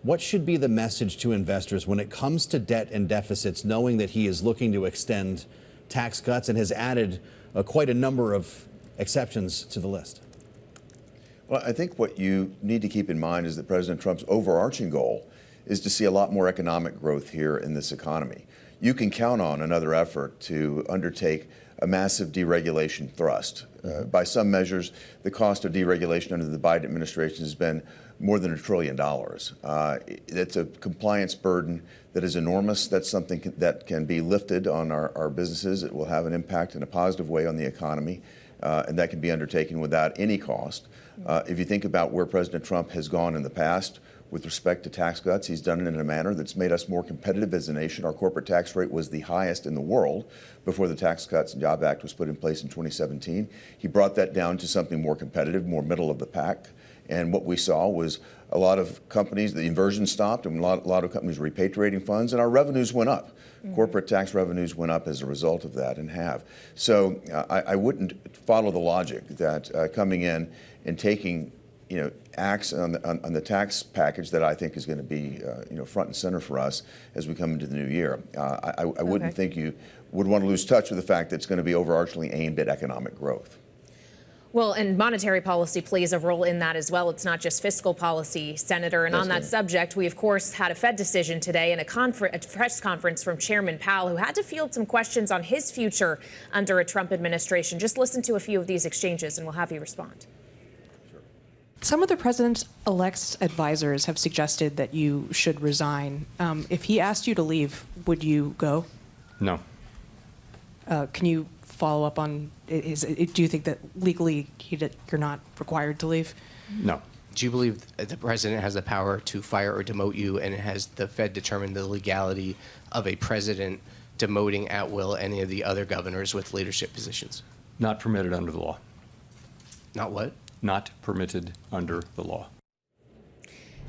What should be the message to investors when it comes to debt and deficits, knowing that he is looking to extend tax cuts and has added quite a number of exceptions to the list? Well, I think what you need to keep in mind is that President Trump's overarching goal is to see a lot more economic growth here in this economy. You can count on another effort to undertake a massive deregulation thrust. By some measures, the cost of deregulation under the Biden administration has been more than $1 trillion. It's a compliance burden that is enormous. That's something that can be lifted on our businesses. It will have an impact in a positive way on the economy, and that can be undertaken without any cost. If you think about where President Trump has gone in the past with respect to tax cuts, he's done it in a manner that's made us more competitive as a nation. Our corporate tax rate was the highest in the world before the Tax Cuts and Jobs Act was put in place in 2017. He brought that down to something more competitive, more middle of the pack. And what we saw was a lot of companies, the inversion stopped, and a lot of companies repatriating funds, and our revenues went up. Corporate tax revenues went up as a result of that, and have. So I wouldn't follow the logic that coming in and taking acts on the tax package that I think is going to be front and center for us as we come into the new year. I wouldn't think you would want to lose touch with the fact that it's going to be overarchingly aimed at economic growth. Well, and monetary policy plays a role in that as well. It's not just fiscal policy, Senator. And on that subject, we, of course, had a Fed decision today and a press conference from Chairman Powell, who had to field some questions on his future under a Trump administration. Just listen to a few of these exchanges, and we'll have you respond. Some of the president-elect's advisors have suggested that you should resign. If he asked you to leave, would you go? No. Can you follow up on, do you think that legally you're not required to leave? No. Do you believe the president has the power to fire or demote you, and has the Fed determined the legality of a president demoting at will any of the other governors with leadership positions? Not permitted under the law. Not what? Not permitted under the law.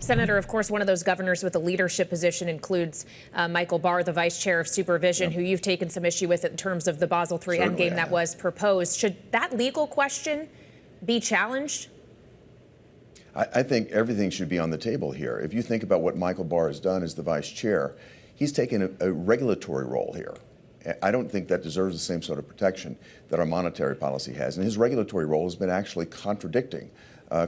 Senator, of course, one of those governors with a leadership position includes Michael Barr, the vice chair of supervision, who you've taken some issue with in terms of the Basel III endgame that was proposed. Should that legal question be challenged? I think everything should be on the table here. If you think about what Michael Barr has done as the vice chair, he's taken a regulatory role here. I don't think that deserves the same sort of protection that our monetary policy has. And his regulatory role has been actually contradicting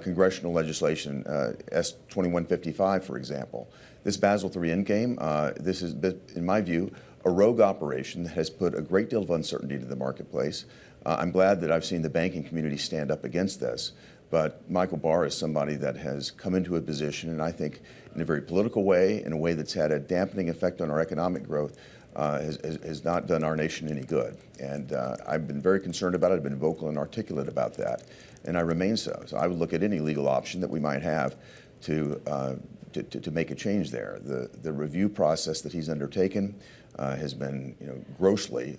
congressional legislation, S-2155, for example. This Basel III endgame, this is, in my view, a rogue operation that has put a great deal of uncertainty into the marketplace. I'm glad that I've seen the banking community stand up against this. But Michael Barr is somebody that has come into a position, and I think in a very political way, in a way that's had a dampening effect on our economic growth, has not done our nation any good. And I've been very concerned about it. I've been vocal and articulate about that, and I remain so. So I would look at any legal option that we might have to make a change there. The review process that he's undertaken has been grossly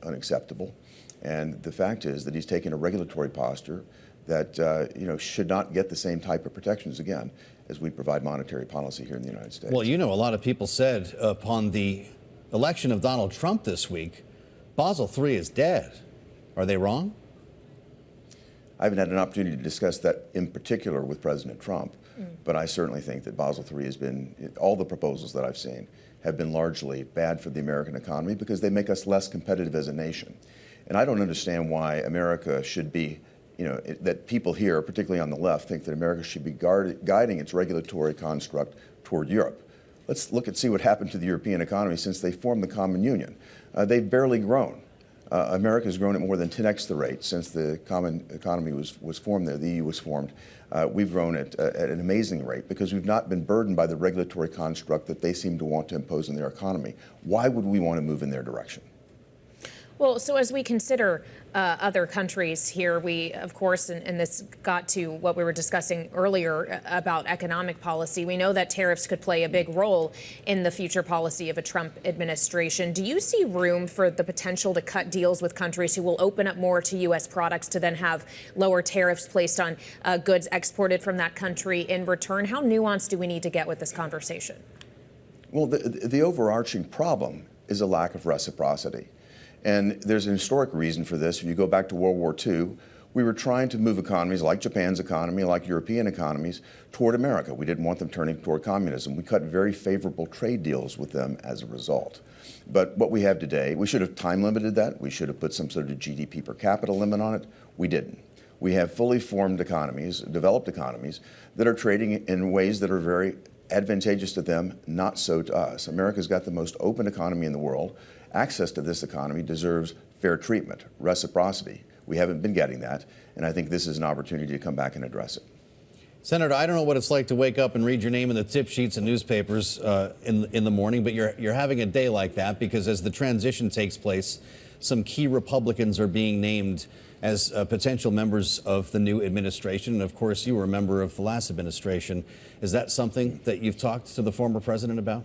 unacceptable. And the fact is that he's taken a regulatory posture that should not get the same type of protections again as we provide monetary policy here in the United States. Well, a lot of people said upon the election of Donald Trump this week, Basel III is dead. Are they wrong? I haven't had an opportunity to discuss that in particular with President Trump, but I certainly think that Basel III has been, all the proposals that I've seen have been largely bad for the American economy because they make us less competitive as a nation. And I don't understand why America should be, that people here, particularly on the left, think that America should be guiding its regulatory construct toward Europe. Let's look and see what happened to the European economy since they formed the common union. They've barely grown. America has grown at more than 10x the rate since the common economy was formed there, the EU was formed. We've grown at an amazing rate because we've not been burdened by the regulatory construct that they seem to want to impose in their economy. Why would we want to move in their direction? Well, so as we consider other countries here, we, of course, and this got to what we were discussing earlier about economic policy, we know that tariffs could play a big role in the future policy of a Trump administration. Do you see room for the potential to cut deals with countries who will open up more to U.S. products to then have lower tariffs placed on goods exported from that country in return? How nuanced do we need to get with this conversation? Well, the overarching problem is a lack of reciprocity. And there's an historic reason for this. If you go back to World War II, We were trying to move economies like Japan's economy, like European economies, toward America. We didn't want them turning toward communism. We cut very favorable trade deals with them as a result. But what we have today, we should have time limited that. We should have put some sort of GDP per capita limit on it. We didn't. We have fully formed economies, developed economies, that are trading in ways that are very advantageous to them, not so to us. America's got the most open economy in the world. Access to this economy deserves fair treatment, reciprocity. We haven't been getting that, and I think this is an opportunity to come back and address it. Senator, I don't know what it's like to wake up and read your name in the tip sheets and newspapers in the morning, but you're having a day like that because as the transition takes place, some key Republicans are being named as potential members of the new administration. And of course, you were a member of the last administration. Is that something that you've talked to the former president about?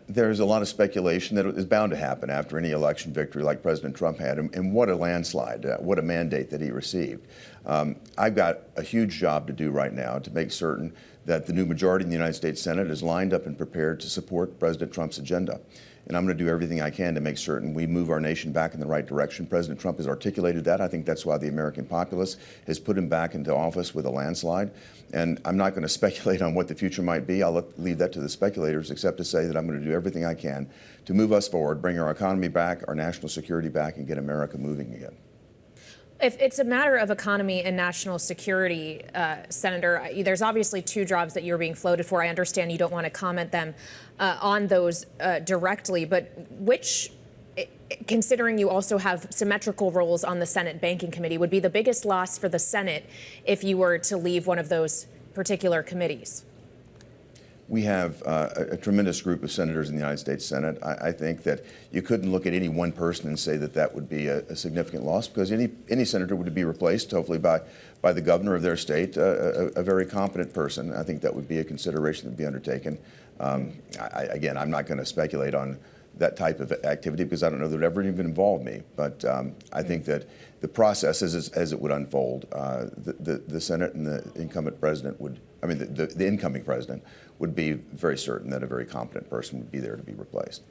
There's a lot of speculation that is bound to happen after any election victory like President Trump had, and what a landslide, what a mandate that he received. I've got a huge job to do right now to make certain that the new majority in the United States Senate is lined up and prepared to support President Trump's agenda. And I'm going to do everything I can to make certain we move our nation back in the right direction. President Trump has articulated that. I think that's why the American populace has put him back into office with a landslide. And I'm not going to speculate on what the future might be. I'll leave that to the speculators, except to say that I'm going to do everything I can to move us forward, bring our economy back, our national security back, and get America moving again. If it's a matter of economy and national security, Senator, there's obviously two jobs that you're being floated for. I understand you don't want to comment on those directly, but which, considering you also have symmetrical roles on the Senate Banking Committee, would be the biggest loss for the Senate if you were to leave one of those particular committees? We have a tremendous group of senators in the United States Senate. I think that you couldn't look at any one person and say that that would be a significant loss, because any senator would be replaced, hopefully, by the governor of their state, a very competent person. I think that would be a consideration that would be undertaken. Again, I'm not going to speculate on that type of activity because I don't know that it ever even involved me. But I think that the process, as it would unfold, the Senate and the incumbent president would, the incoming president would be very certain that a very competent person would be there to be replaced.